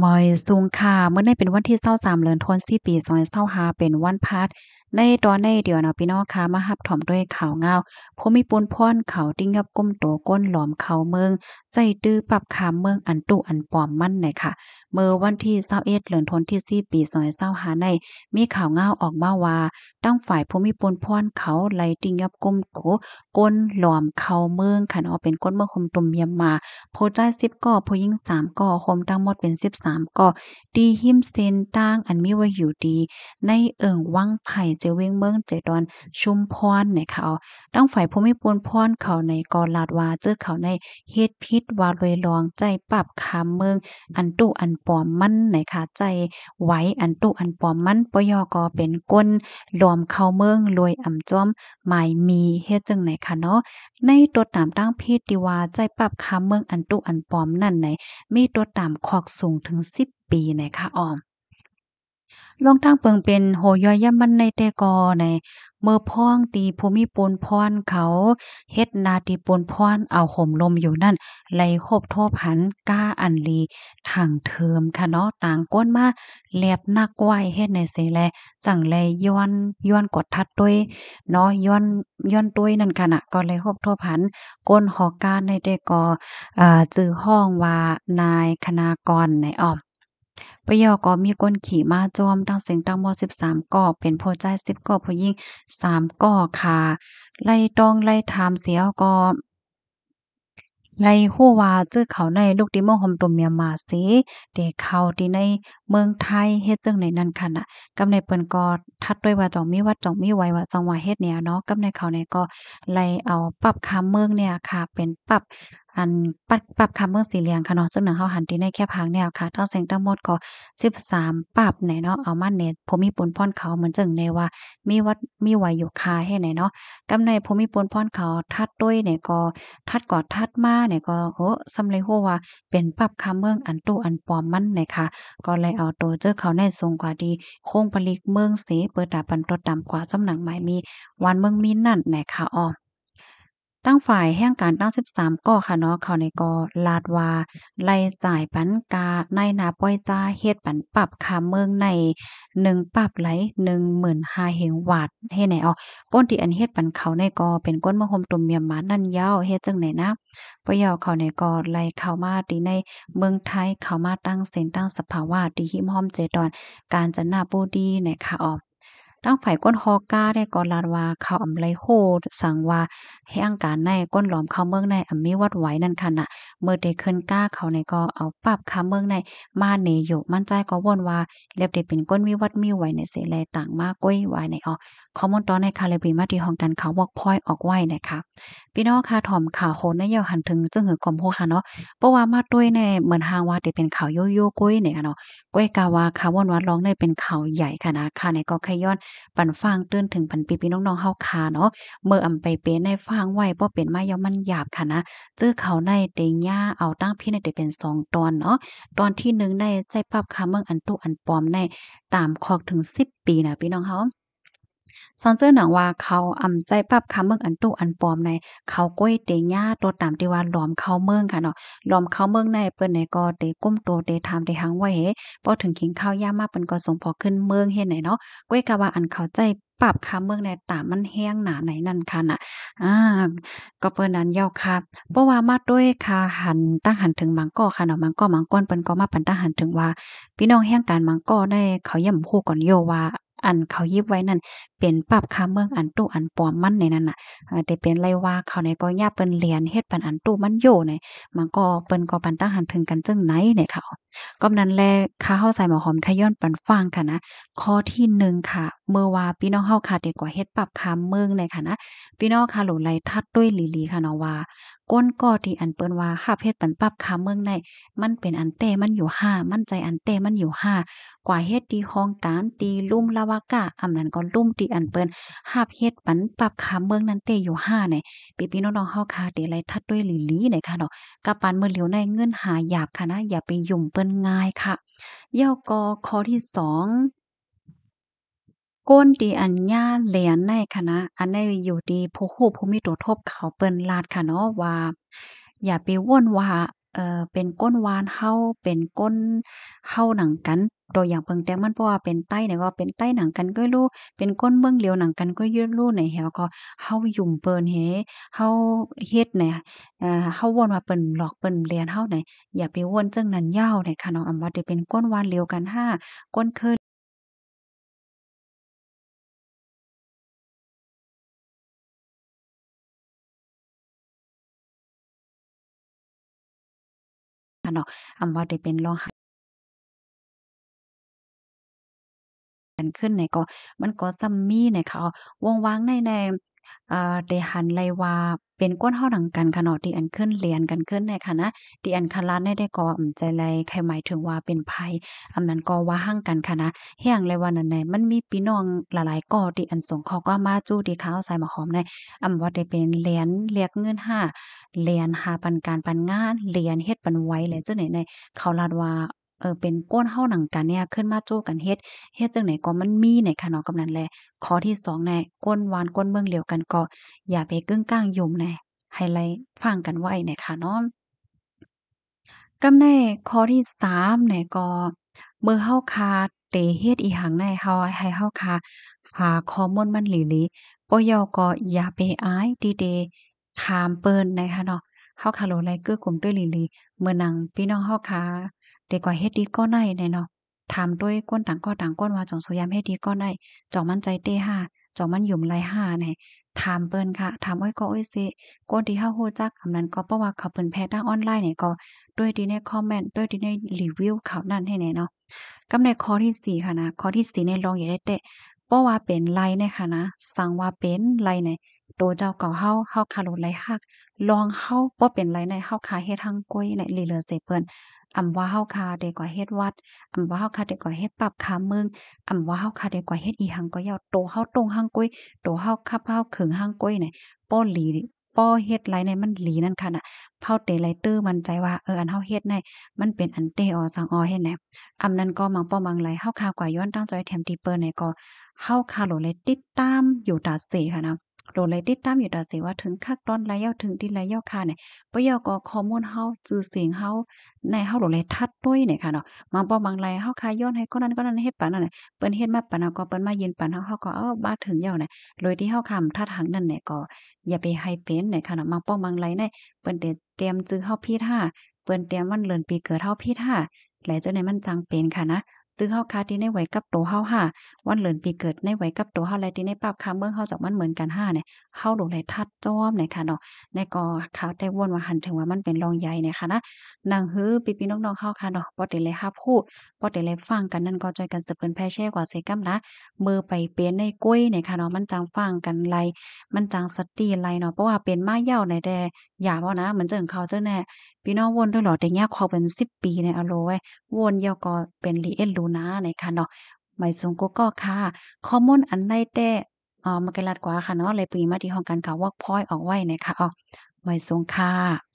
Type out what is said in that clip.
มอยสูงค่ะเมื่อในเป็นวันที่23เดือนธันวาคมปี2025เป็นวันพฤหัสในตอนในเดียวเนาะพี่น้องค่ะมารับถ่อมด้วยข่าวงาวผู้มีปนพรเขาติ้งยับก้มโตก้นหลอมเขาเมืองใจตื้อปรับคามเมืองอันตุอันปลอมมั่นน่ะค่ะเมื่อวันที่21เดือนธันวาคมที่4ปี2025ในมีข่าวงาวออกมาว่าตั้งฝ่ายผู้มีปนพรเขาไล่ติ้งยับก้มโตก้นหลอมเขาเมืองค่ะเนาะเป็นก้นเมืองคมตุ่มเมียมมา ผู้ชาย10ก่อผู้หญิง3ก่อรวมทั้งหมดเป็น13ก่อตีหิมเซ็นตั้งอันมีไว้อยู่ดีในเอิ้งวังไผ่เจเวียงเมืองเจดอนชุมพรนะคะตั้งฝ่ายภูมิพลพรเขาในกอลาดว่าเจอเขาในเฮ็ดผิดว่าลวยลองใจปรับคามเมืองอันตุอันปลอมมันนะคะใจไหวอันตุอันปลอมมันปยก็เป็นก้นรวมเข้าเมืองรวยอ่ำจ้อมหมายมีเฮ็ดจังไหนคะเนาะ ในตัวตามตั้งเพศที่ว่าใจปรับคำเมืองอันตุอันปลอมนั่นไหนมีตัวตามคอกสูงถึง10ปีนะคะอ้อ ลงทางเปิงเป็นโหย่อยย่ำมันในแต่กอในเมื่อพ้องตีภูมิปนพรเขาเฮ็ดนาตีปนพรเอาห่มลมอยู่นั่นไหลโคบโทบหันก้าอันลีทางเทิมค่ะเนาะต่างก้นมาแลบนักไว้เฮ็ดในเสแลจังแลย้อนกดทัดด้วยเนาะย้อนด้วยนั่นค่ะน่ะก็เลยโคบโทบหันก้นหอการในแต่กอจื่อห้องว่านายคณากรในอ้อม ปยก็มีก้นขี่ม้าจอมตั้งเสียงตั้งม13ก่อเป็นผู้ชาย10ก่อผู้หญิง3ก่อค่ะไล่ต้องไล่ถามเสียก็ไล่ฮู้ว่าจื้อเขาในลูกติโมหอมตุ่มเมียมาสิเด็กเขาที่ในเมืองไทยเฮ็ดจังไหนนั่นค่ะน่ะกำในเปิ้นก็ทัดด้วยว่าจ้องมีวัดจ้องมีไว้ว่าสังว่าเฮ็ดเนี่ยเนาะกำในเขาเนี่ยก็ไล่เอาปรับคำเมืองเนี่ยค่ะเป็นปรับอันปรับคำเมืองสีเหลืองค่ะเนาะซึ่งหนึ่งเฮาหันที่ในแค่พังเนี่ยค่ะทั้งเสียงทั้งหมดก็13ปรับไหนเนาะเอามาเน็ตผมมีปนพ่อนเขาเหมือนจังในว่ามีวัดมีไว้อยู่คาให้ไหนเนาะกำในผมมีปนพ่อนเขาทัดด้วยเนี่ยก็ทัดกอดทัดมาเนี่ยก็โอ้สำเลยฮู้ว่าเป็นปรับคำเมืองอันตุอันปลอมมันน่ะค่ะก็เลยเอาตัวเจอเขาในทรงกว่าดีโคงผลิกเมืองเสเปิดตาปันตดตามกว่าจำหนังหมายมีวันเมืองมีนั่นน่ะค่ะอ้อ ตั้งฝ่ายแห่งการตั้ง13ก่อค่ะเนาะเขาในก็ลาดว่าไล่จ่ายปันกาในนาป้อยจ้าเฮ็ดปันปรับค่าเมืองใน1ปรับไหล15,000เหงวาทเฮ็ดไหนอ้อก้นที่อันเฮ็ดปันเขาในก็เป็นก้นมะฮมตุ่มเมียมมานั่นยาวเฮ็ดจังไหนนะปะยอเขาในก็ไล่เข้ามาที่ในเมืองไทยเข้ามาตั้งเซ็นตั้งสภาวะที่หิมห้อมเจดอนกาญจนบุรีนะคะอ้อ ตั้งฝ่ายก้นฮอก้าได้ก่อลาดว่าเขาอำไลโคสั่งว่าให้อังการในก้นหลอมเข้าเมืองในอำมีวัดไหวนั่นค่ะน่ะเมื่อได้ขึ้นก้าเขาในก็เอาปรับคาเมืองในมาเนอยู่มั่นใจก็ว่นว่าเรียบได้เป็นก้นมีวัดมีไหวในเสแลต่างมากก้อยไหวในออข้อมูลตอนในคาเลบีมาที่ห้องกันเขาวอกพ้อยออกไหวนะคะพี่น้องค่ะถ่อมข่าวโหนในยาวหันถึงจึงหือกอมโหค่ะเนาะเพราะว่ามาด้วยในเหมือนหางว่าได้เป็นข่าวโยโย่ก้อยเนี่ยค่ะเนาะก้อยกาว่าข่าวว่นว่าร้องได้เป็นข่าวใหญ่ค่ะนะค่ะในก็ขย้อน ปันฟางเตือนถึงปันปีๆน้องๆเฮาคาเนาะเมื่ออำไปเปในฟางไว้บ่เป็นมาย่อมมันหยาบค่ะนะเจอเขาในเตงย่าเอาตั้งพี่ในได้เป็น2ตอนเนาะตอนที่1ในใจปรับคาเมืองอันตุอันปลอมในตามคอกถึง10ปีน่ะพี่น้องเฮา ซอนเจอหนังว่าเขาอำใจปรับคำเมืองอันตุอันปลอมในเขาก้อยเตญ่าตัวตามที่ว่าหลอมเข้าเมืองค่ะเนาะหลอมเข้าเมืองในเปิ้นเนี่ยก็เตก้มโตเตถามเตหังไว้เฮพอถึงขิงข้าวยามมาเปิ้นก็ส่งพอขึ้นเมืองเฮ็ดไหนเนาะก้อยก็ว่าอันเข้าใจปรับคำเมืองในตามมันแห้งหนาไหนนั่นค่ะน่ะอาก็เปิ้นนั้นยาวครับเพราะว่ามาด้วยคาหันตั้งหันถึงมังก้อค่ะเนาะมังก้อมังก้อนเปิ้นก็มาปันตั้งหันถึงว่าพี่น้องแห่งการมังก้อได้เขาย่ำฮู้ก่อนโยว่าอันเขายิบไว้นั่น เป็นปรับค่าเมืองอันตู้อันปลอมมันในนั้นน่ะแต่เป็นไรว่าเขาในก็ยาเปิ้นเรียนเฮ็ดปันอันตู้มันโยในมันก็เปิ้นก็ปันตั้งหันถึงกันจึงไหนเนี่ยค่ะก็นั้นแลค่าเฮาใส่หมอหอมขย้อนปันฟังค่ะนะข้อที่1ค่ะเมื่อว่าพี่น้องเฮาค่ะดีกว่าเฮ็ดปรับค่าเมืองในค่ะนะพี่น้องค่ะหลงไหลทัดด้วยหลีๆค่ะเนาะว่าก้นก่อที่อันเปิ้นว่าหับเฮ็ดปันปรับค่าเมืองในมันเป็นอันแต่มันอยู่ห้ามั่นใจอันแต่มันอยู่ห้ากว่าเฮ็ดที่ห้องการตีลุ่มลาวากะอำนั้นก็ลุ่มที่อันเปิ้นหาบเฮ็ดปันปรับคำเมืองนั้นเตอยู่5เนี่ยพี่ๆน้องๆเฮาค่ะเตไลทัดด้วยหลีหลีเนี่ยค่ะเนาะกับปานมื้อเหลียวในเงินหาหยาบค่ะนะอย่าไปยุ่งเปิ้นง่ายค่ะย่อกอข้อที่2ก้นตีอันย่าเหลียนในค่ะนะอันในอยู่ดีผู้ฮู้ผู้มีตัวทบเขาเปิ้นลาดค่ะเนาะว่าอย่าไปว่นว่า เป็นก้นวานเฮาเป็นก้นเฮาหนังกันตัวอย่างเปิงแต้มมันเพราะว่าเป็นใต้เนี่ยก็เป็นใต้หนังกันก็รู้เป็นก้นเมืองเหลียวหนังกันก็ยืดรู้ในแฮวก็เฮายุ่มเปิ้นเฮเฮาเฮ็ดเนี่ยเฮาวนว่าเปิ้นหลอกเปิ้นเรียนเฮาเนี่ยอย่าไปวนจังนั้นยาวเนี่ยค่ะเนาะอำว่าได้เป็นก้นวานเหลียวกันห้าก้นเคินค่ะเนาะอำว่าได้เป็นรอง กันขึ้นในก็มันก็ซัมมีในเขาวงว้างในได้หันไลว่าเป็นก้นเฮาดังกันค่ะเนาะที่อันขึ้นเรียนกันขึ้นในค่ะนะที่อันคาราได้ก็ใจไลใครหมายถึงว่าเป็นภัยอำนั้นก็ว่าหั่งกันค่ะนะแฮ่งเลยว่านั่นแหละมันมีพี่น้องหลายๆก่อที่อันสงเขาก็มาจู้ที่เขาใส่มาหอมในว่าได้เป็นเหรียญเรียกเงิน5เหรียญหาปันการปันงานเหรียญเฮ็ดปันไว้แหละจังไหนในเขาลาดว่าเป็นก้นเฮาหนังกันเนี่ยขึ้นมาจู้กันเฮ็ดจั่งใดก็มันมีในค่ะเนาะกำนั้นแหละข้อที่2แน่ก้นหวานก้นเมืองเหลียวกันก็อย่าไปกึ้งก้างยุ่มแน่ให้ไลฟังกันไว้แน่ค่ะเนาะ กำในข้อที่3เนี่ยก็เมื่อเฮาคาเตเฮ็ดอีหังในเฮาให้เฮาคาหาข้อมูลมันหลีๆบ่ยอก็อย่าไปอายที่เดถามเปิ้นนะคะเนาะเฮาคาโลไลเกื้อกลุ่มด้วยหลีๆเมื่อนังพี่น้องเฮาคาเด็กว่าเฮ็ดดีก็ได้แน่เนาะถามด้วยก้นต่างก็ต่างก้นว่าจองสุยามเฮ็ดดีก็ได้จองมั่นใจเต้ห้าจองมันหยุมไรห้าแหน่ถามเปิ้นค่ะถามอ้อยก็อ้อยซิก้นที่เฮาฮู้จักคำนั้นก็เพราะว่าเขาเปิ้นแพทย์ทางออนไลน์เนี่ยก็ ด้วยที่ในคอมเมนต์ด้วยที่ในรีวิวข่าวนั้นให้แหน่เนาะกับในข้อที่4ค่ะนะข้อที่4ในลองอย่าได้เตะเพราะว่าเป็นไลเนี่ยค่ะนะสั่งว่าเป็นไลเนี่ยโตเจ้าเก่าเฮาคาโลไลฮักลองเฮาบ่เป็นไรในเฮาคาเฮ็ดฮังก้อยในลีเลอเสเปิ้นว่าเฮาคาเด็กว่าเฮ็ดวัดว่าเฮาคาเด็กว่าเฮ็ดปรับคาเมืองว่าเฮาคาเด็กว่าเฮ็ดอีหังก็ยาวโตเฮาตรงฮังก้อยโตเฮาคับเฮาขึงฮังก้อยเนี่ยป้อหลีป้อเฮ็ดไรในมันหลีนั่นค่ะน่ะ เฮาเตไลเตอร์มั่นใจว่าอันเฮาเฮ็ดได้มันเป็นอันเตออสังออเฮ็ดแหนนั้นก็มังป้อมังไหลเฮาข่าวกว่าย้อนตั้งใจแถมตีเปิ้นเนี่ยก็เฮาคาโหลเลยติดตามอยู่ตาเสค่ะนะโหลเลยติดตามอยู่ตาเสว่าถึงคักตอนระยะถึงที่ระยะค่ะเนี่ยปะยอก็ข้อมูลเฮาชื่อเสียงเฮาในเฮาโหลเลยทัดด้วยเนี่ยค่ะเนาะมังป้อมังไหลเฮาคาย้อนให้คนนั้นเฮ็ดปานนั้นน่ะเปิ้นเฮ็ดมาปานนั้นก็เปิ้นมายืนปานเฮาก็บ้าถึงยาวน่ะโดยที่เฮาคำทัดหังนั่นเนี่ยก็อย่าไปให้เป็นเนี่ยค่ะเนาะมังป้อมังไหลใน เปิ้นเตรียมจื้อเฮาผิดาเปิ้นเตรียมวันเดือนปีเกิดเฮาผิดาและจังได๋มันจังเป็นค่ะนะจื้อเฮาคาที่ในไว้กับตัวเฮาวันเดือนปีเกิดในไว้กับตัวเฮาและที่ในปรับคำเมืองเฮาจักมันเหมือนกันเนี่ยเฮาโดนไหลทัดจ้อมเนี่ยค่ะเนาะในก็ข่าวแต่วนว่าหันถึงว่ามันเป็นรองใหญ่เนี่ยค่ะนะนังฮือพี่ๆน้องๆเฮาค่ะเนาะบ่ได้เลยรับรู้บ่ได้เลยฟังกันนั่นก็ช่วยกันสืบเพิ่นแพร่แชร์กว่าเสกำนะมือไปเป็นในกุ้ยเนี่ยค่ะเนาะมันจังฟังกันไลมันจังสติไลเนาะเพราะว่าเป็นมาเหย้าในแต่ อย่าเว้านะเหมือนจั่งเขาเจ้าแน่พี่น้องวนด้วยเหรอแต่ยากเขาเป็น10ปีเนี่ยอะโลเว้ยวนยอก็เป็นลีเอ็ดลูนาในค่ะเนาะหมายสงก็ก็ค่ะข้อมูลอันใดแต่มันก็ลัดกว่าค่ะเนาะเลยปีมาที่ห้องการข่าว Workpoint ออกไว้เนี่ยค่ะอ้อหมายสงค่ะ